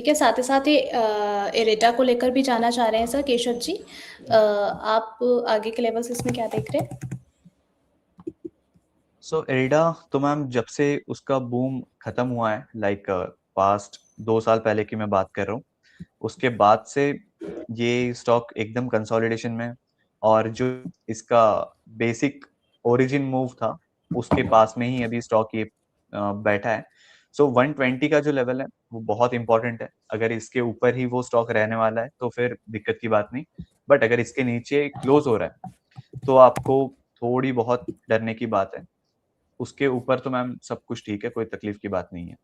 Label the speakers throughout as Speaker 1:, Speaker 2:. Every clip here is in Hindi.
Speaker 1: ठीक है, साथ ही इरेटा को लेकर भी जानना चाह रहे हैं सर केशव जी। आप आगे के लेवल्स इसमें क्या देख रहे हैं?
Speaker 2: सो एरिडा तो मैम जब से उसका बूम खत्म हुआ है, लाइक पास्ट 2 साल पहले की मैं बात कर रहा हूँ, उसके बाद से ये स्टॉक एकदम कंसोलिडेशन में है। और जो इसका बेसिक ओरिजिन मूव था उसके पास में ही अभी स्टॉक ये बैठा है। सो 120 का जो लेवल है वो बहुत इंपॉर्टेंट है। अगर इसके ऊपर ही वो स्टॉक रहने वाला है तो फिर दिक्कत की बात नहीं, बट अगर इसके नीचे क्लोज हो रहा है तो आपको थोड़ी बहुत डरने की बात है। उसके ऊपर तो मैम सब कुछ ठीक है, कोई तकलीफ की बात नहीं है।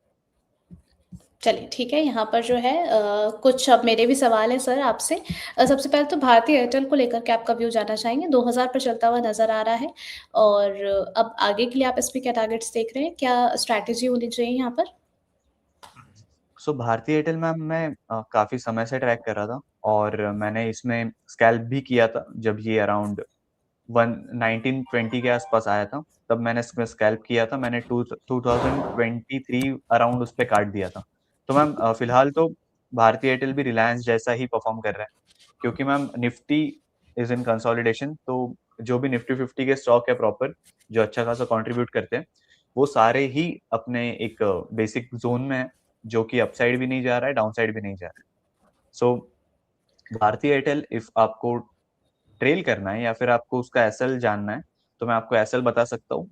Speaker 1: चलिए ठीक है, यहाँ पर जो है कुछ अब मेरे भी सवाल हैं सर आपसे। सबसे पहले तो भारतीय एयरटेल को लेकर के आपका व्यू जानना चाहेंगे। 2000 पर चलता हुआ नज़र आ रहा है और अब आगे के लिए आप इसमें क्या टारगेट्स देख रहे हैं? क्या स्ट्रैटेजी होनी चाहिए यहाँ पर?
Speaker 2: सो भारतीय एयरटेल मैम मैं काफी समय से ट्रैक कर रहा था, और मैंने इसमें स्कैल्प भी किया था जब ये अराउंड 1920 के आसपास आया था। तब मैंने इसमें स्कैल्प किया था, मैंने 2023 अराउंड उस पर काट दिया था। तो मैम फिलहाल तो भारतीय एयरटेल भी रिलायंस जैसा ही परफॉर्म कर रहा है, क्योंकि ma'am Nifty is in consolidation. तो जो भी निफ्टी 50 के स्टॉक है प्रॉपर, जो अच्छा खासा कंट्रीब्यूट करते हैं, वो सारे ही अपने एक बेसिक जोन में है, जो कि अपसाइड भी नहीं जा रहा है, डाउन साइड भी नहीं जा रहा है। सो भारतीय एयरटेल, इफ आपको ट्रेल करना है या फिर आपको उसका एसएल जानना है, तो मैं आपको एसएल बता सकता हूँ।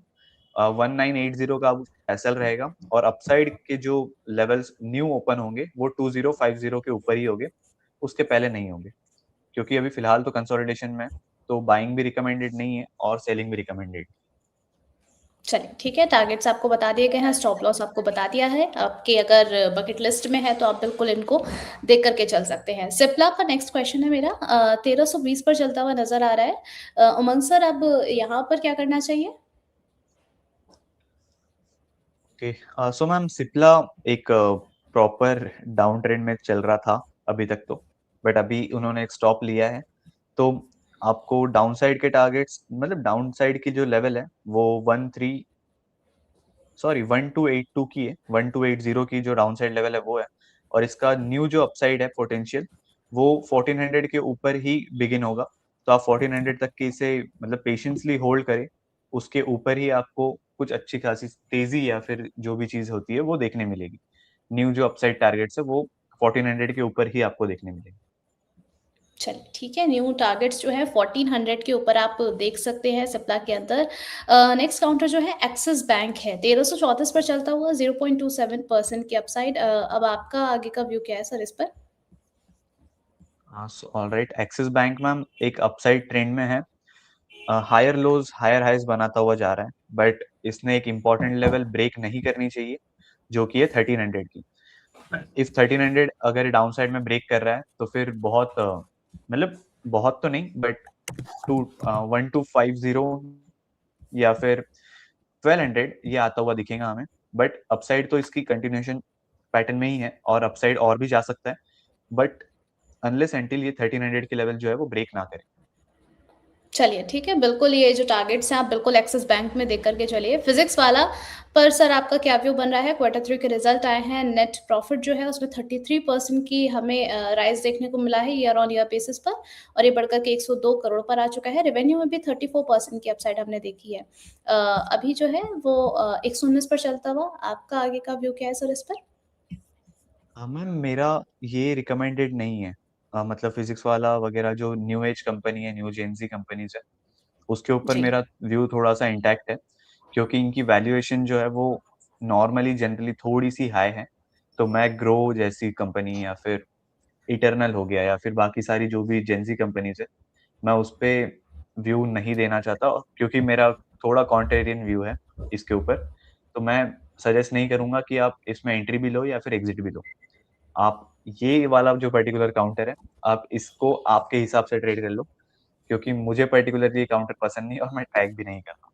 Speaker 2: 1980 का एसएल रहेगा, और अपसाइड के जो लेवल्स न्यू ओपन होंगे वो 2050 के ऊपर ही होंगे, उसके पहले नहीं होंगे। क्योंकि अभी फिलहाल तो कंसोलिडेशन में है, तो बाइंग भी रिकमेंडेड नहीं है और सेलिंग भी रिकमेंडेड।
Speaker 1: चलिए ठीक है, टारगेट्स आपको बता दिए गए हैं, स्टॉप लॉस आपको बता दिया है। आपके अगर बकेट लिस्ट में है तो आप बिल्कुल इनको देख करके चल सकते हैं। सिप्ला का नेक्स्ट क्वेश्चन है मेरा। 1320 पर चलता हुआ नजर आ रहा है। उमंग सर, अब यहाँ पर क्या करना चाहिए?
Speaker 2: ओके, सो मैम सिप्ला एक प्रॉपर डाउन ट्रेंड में चल रहा था अभी तक तो, बट अभी उन्होंने एक स्टॉप लिया है। तो आपको डाउन साइड के टारगेट्स, मतलब डाउन साइड की जो लेवल है वो 1282 की है, 1280 की जो डाउन साइड लेवल है वो है। और इसका न्यू जो अपसाइड है पोटेंशियल, वो 1400 के ऊपर ही बिगिन होगा। तो आप 1400 तक के इसे मतलब पेशेंसली होल्ड करें, उसके ऊपर ही आपको कुछ अच्छी खासी तेजी या फिर जो भी चीज होती है वो देखने मिलेगी। न्यू जो अपसाइड टारगेट्स है वो 1400 के ऊपर ही आपको देखने मिलेगी।
Speaker 1: चलिए ठीक है, न्यू टारगेट्स जो है 1400 के ऊपर आप देख सकते हैं सिप्ला के अंदर। नेक्स्ट काउंटर जो है एक्सिस बैंक है, 1334 पर चलता हुआ 0.27% की अपसाइड। अब आपका आगे का व्यू क्या है सर इस पर?
Speaker 2: हाँ, so alright, axis bank ma'am एक अपसाइड ट्रेंड में है। हायर लोज हायर हाइज बनाता हुआ जा रहा है, बट इसने एक इम्पॉर्टेंट लेवल ब्रेक नहीं करनी चाहिए, जो कि है 1300 की। इफ 1300 अगर डाउन साइड में ब्रेक कर रहा है तो फिर बहुत मतलब बहुत तो नहीं, बट 1250 या फिर 1200 ये आता हुआ दिखेगा हमें। बट अपसाइड तो इसकी कंटिन्यूएशन पैटर्न में ही है, और अपसाइड और भी जा सकता है, बट अनलेस एंटिल ये 1300 के लेवल जो है वो ब्रेक ना करे।
Speaker 1: चलिए ठीक है, बिल्कुल ये जो टारगेट्स हैं आप बिल्कुल एक्सिस बैंक में देख करके चलिए। फिजिक्स वाला पर सर आपका क्या व्यू बन रहा है? Q3 के रिजल्ट आए हैं, नेट प्रॉफिट जो है उसमें 33% की हमें राइज देखने को मिला है ईयर ऑन ईयर बेसिस पर, और ये बढ़कर के 102 करोड़ पर आ चुका है। रेवेन्यू में भी 34% की अपसाइड हमने देखी है। अभी जो है वो 119 पर चलता हुआ, आपका आगे का व्यू क्या है सर इस पर?
Speaker 2: हाँ मैम, मेरा ये रिकमेंडेड नहीं है। मतलब फिजिक्स वाला वगैरह जो न्यू एज कंपनी है, न्यू जेंजी कंपनीज है, उसके ऊपर
Speaker 1: जी।
Speaker 2: मेरा व्यू थोड़ा सा इंटैक्ट है। क्योंकि इनकी वैल्यूएशन जो है वो नॉर्मली जनरली थोड़ी सी हाई है। तो मैं ग्रो जैसी कंपनी या फिर इटरनल हो गया या फिर बाकी सारी जो भी जेंजी कंपनीज है, मैं उस पे व्यू नहीं देना चाहता, क्योंकि मेरा थोड़ा कॉन्ट्रेरियन व्यू है इसके ऊपर। तो मैं सजेस्ट नहीं करूंगा कि आप इसमें एंट्री भी लो या फिर एग्जिट भी लो। आप ये वाला जो पर्टिकुलर काउंटर है, आप इसको आपके हिसाब से ट्रेड कर लो, क्योंकि मुझे पर्टिकुलरली ये काउंटर पसंद नहीं और मैं ट्रैक भी नहीं करता।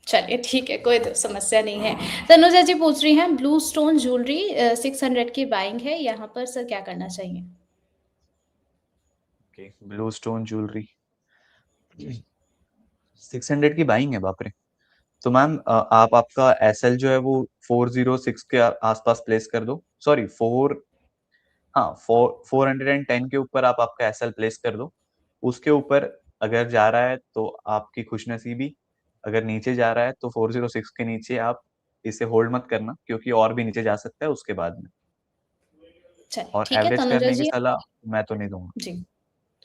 Speaker 1: चलिए ठीक है, कोई समस्या नहीं है। तनुजा जी पूछ रही हैं ब्लू स्टोन ज्वेलरी 600 की बाइंग है, यहाँ पर सर क्या करना चाहिए?
Speaker 2: ओके, ब्लू स्टोन ज्वेलरी 600 की बाइंग है, बाप रे। तो मैम आप आपका एसएल जो है वो 406 के आसपास प्लेस कर दो, सॉरी 4 हाँ, 410 के ऊपर आप आपका एसएल प्लेस कर दो। उसके ऊपर अगर जा रहा है तो आपकी खुशनसीबी, अगर नीचे जा रहा है तो 406 के नीचे आप इसे होल्ड मत करना, क्योंकि और भी नीचे जा सकता है उसके बाद में।
Speaker 1: चलिए
Speaker 2: और
Speaker 1: ठीक है
Speaker 2: एवरेज
Speaker 1: तनुजा
Speaker 2: करने की
Speaker 1: जी।
Speaker 2: सलाह मैं तो नहीं दूंगा।
Speaker 1: जी,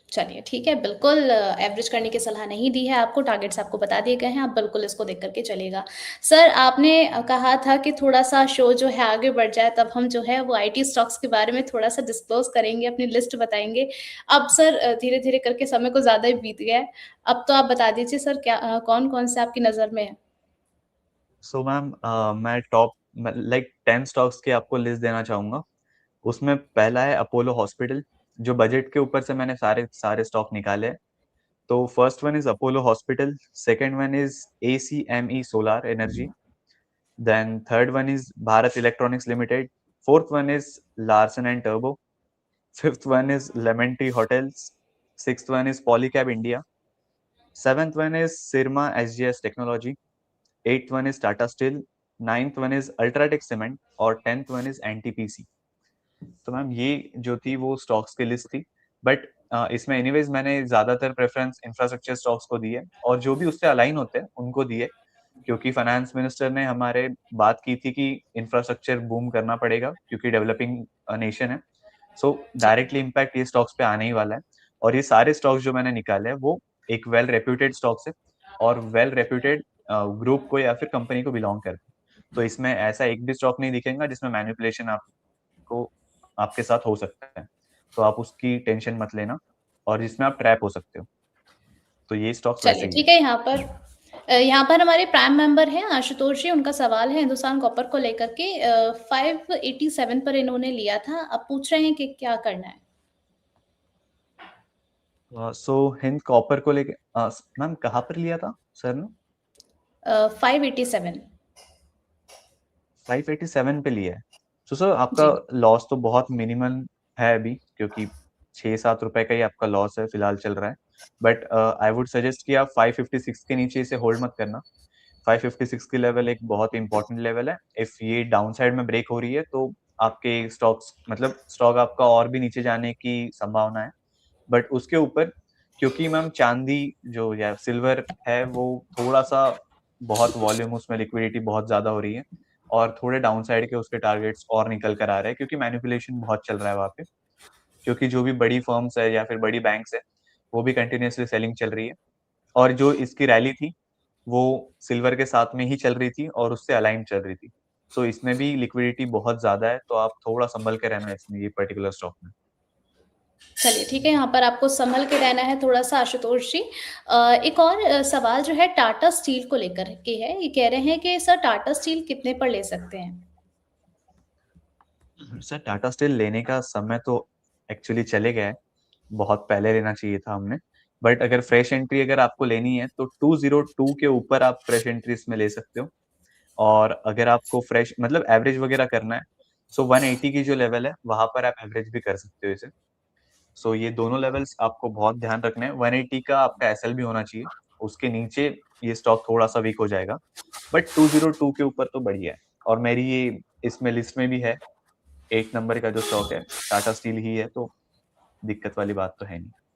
Speaker 1: चलिए ठीक है, बिल्कुल एवरेज करने की सलाह नहीं दी है आपको, टारगेट्स आपको बता दिए गए हैं, आप बिल्कुल इसको देख कर के चलिएगा। सर आपने कहा था कि थोड़ा-सा शो जो है आगे बढ़ जाए, तब हम जो है वो आईटी स्टॉक्स के बारे में थोड़ा-सा डिस्क्लोज़ करेंगे, अपनी लिस्ट बताएँगे। अब सर धीरे-धीरे करके समय कुछ ज़्यादा ही बीत गया है। अब तो आप बता दीजिए सर क्या कौन-कौन से आपकी नज़र में है?
Speaker 2: सो मैम, मैं टॉप लाइक 10 स्टॉक्स की आपको लिस्ट देना चाहूंगा। उसमें पहला है अपोलो हॉस्पिटल, जो बजट के ऊपर से मैंने सारे सारे स्टॉक निकाले हैं। तो first one is Apollo hospital, second one is ACME solar energy, then third one is Bharat electronics limited, fourth one is Larsen and टर्बो, fifth one is Lemon Tree Hotels, sixth one is Polycab India, seventh one is Syrma SGS technology, eighth one is Tata steel, ninth one is UltraTech cement और टेंथ वन इज NTPC। तो मैम ये जो थी वो स्टॉक्स की लिस्ट थी, बट इसमें एनीवेज मैंने ज्यादातर प्रेफरेंस इंफ्रास्ट्रक्चर स्टॉक्स को दी है, और जो भी उससे अलाइन होते हैं उनको दिए, क्योंकि फाइनेंस मिनिस्टर ने हमारे बात की थी कि इंफ्रास्ट्रक्चर बूम करना पड़ेगा क्योंकि डेवलपिंग नेशन है। सो
Speaker 1: जी,
Speaker 2: डायरेक्टली इम्पैक्ट ये स्टॉक्स पे आने ही वाला है। और ये सारे स्टॉक्स जो मैंने निकाले हैं वो एक वेल रेप्यूटेड स्टॉक्स है, और वेल रेप्यूटेड ग्रुप को या फिर कंपनी को बिलोंग करते हैं। तो इसमें ऐसा एक भी स्टॉक नहीं दिखेगा जिसमें मैनिपुलेशन आपको आपके साथ हो सकता है। तो आप उसकी टेंशन मत लेना, और जिसमें आप ट्रैप हो सकते हो। तो ये स्टॉक्स वैसे
Speaker 1: चलिए
Speaker 2: ही है।
Speaker 1: ठीक है यहाँ पर हमारे प्राइम मेंबर हैं आशुतोष जी, उनका सवाल है हिंदुस्तान कॉपर को लेकर के 587 पर इन्होंने लिया था, अब पूछ रहे हैं कि क्या करना है?
Speaker 2: सो हिंद कॉपर को लेके मैम कहाँ पर लिया था सर ने?
Speaker 1: 587।
Speaker 2: 587 पे लिया है। तो सर आपका
Speaker 1: जी,
Speaker 2: लॉस तो बहुत मिनिमल है अभी, क्योंकि 6-7 रुपए का ही आपका लॉस है फिलहाल चल रहा है। बट आई वुड सजेस्ट कि आप 556 के नीचे इसे होल्ड मत करना। 556 की लेवल एक बहुत इंपॉर्टेंट लेवल है। इफ ये डाउन साइड में ब्रेक हो रही है तो आपके स्टॉक्स मतलब स्टॉक आपका और भी नीचे जाने की संभावना है। बट उसके ऊपर, क्योंकि मैम चांदी जो या सिल्वर है वो थोड़ा सा बहुत वॉल्यूम, उसमें लिक्विडिटी बहुत ज्यादा हो रही है, और थोड़े डाउन साइड के उसके टारगेट्स और निकल कर आ रहे हैं, क्योंकि मैनिपुलेशन बहुत चल रहा है वहाँ पे। क्योंकि जो भी बड़ी फर्म्स है या फिर बड़ी बैंक्स है वो भी कंटिन्यूअसली सेलिंग चल रही है, और जो इसकी रैली थी वो सिल्वर के साथ में ही चल रही थी और उससे अलाइन चल रही थी। सो इसमें भी लिक्विडिटी बहुत ज्यादा है, तो आप थोड़ा संभल के रहना इसमें, ये पर्टिकुलर स्टॉक में।
Speaker 1: चलिए ठीक है, यहाँ पर आपको सँभल के रहना है थोड़ा-सा आशुतोष जी। एक और सवाल जो है टाटा स्टील को लेकर के है, ये कह रहे हैं कि सर टाटा स्टील कितने पर ले सकते हैं?
Speaker 2: सर टाटा स्टील लेने का समय तो एक्चुअली चले गया है, बहुत पहले लेना चाहिए था हमने। बट अगर फ्रेश एंट्री अगर आपको लेनी है तो 202 के ऊपर आप फ्रेश एंट्री इसमें ले सकते हो। और अगर आपको फ्रेश मतलब एवरेज वगैरह करना है, सो 180 की जो लेवल है वहां पर आप एवरेज भी कर सकते हो इसे। सो ये दोनों लेवल्स आपको बहुत ध्यान रखना है। 180 का आपका एसएल भी होना चाहिए, उसके नीचे ये स्टॉक थोड़ा सा वीक हो जाएगा। बट 202 के ऊपर तो बढ़िया है, और मेरी ये इसमें लिस्ट में भी है। 8 नंबर का जो स्टॉक है टाटा स्टील ही है, तो दिक्कत वाली बात तो है नहीं।